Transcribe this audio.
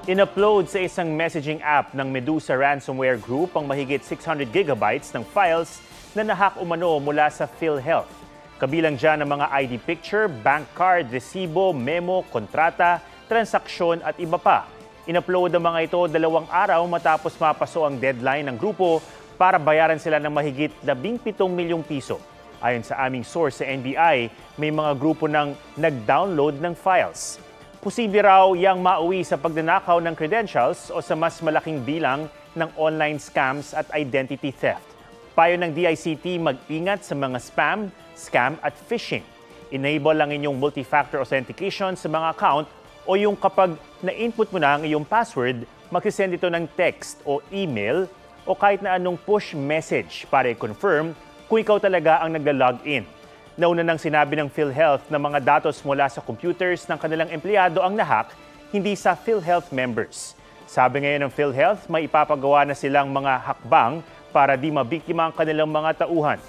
In-upload sa isang messaging app ng Medusa Ransomware Group ang mahigit 600 gigabytes ng files na nahack umano mula sa PhilHealth. Kabilang dyan ang mga ID picture, bank card, resibo, memo, kontrata, transaksyon at iba pa. In-upload ang mga ito 2 araw matapos mapaso ang deadline ng grupo para bayaran sila ng mahigit 17 milyong piso. Ayon sa aming source sa NBI, may mga grupo nang nag-download ng files. Posible raw yang mauwi sa pagnanakaw ng credentials o sa mas malaking bilang ng online scams at identity theft. Payo ng DICT mag-ingat sa mga spam, scam at phishing. Enable lang inyong multi-factor authentication sa mga account o yung kapag na-input mo na ang iyong password, mag-send ito ng text o email o kahit na anong push message para i-confirm kung ikaw talaga ang nagla-login. Nauna nang sinabi ng PhilHealth na mga datos mula sa computers ng kanilang empleyado ang nahack, hindi sa PhilHealth members. Sabi ngayon ng PhilHealth, may ipapagawa na silang mga hakbang para di mabiktima ang kanilang mga tauhan.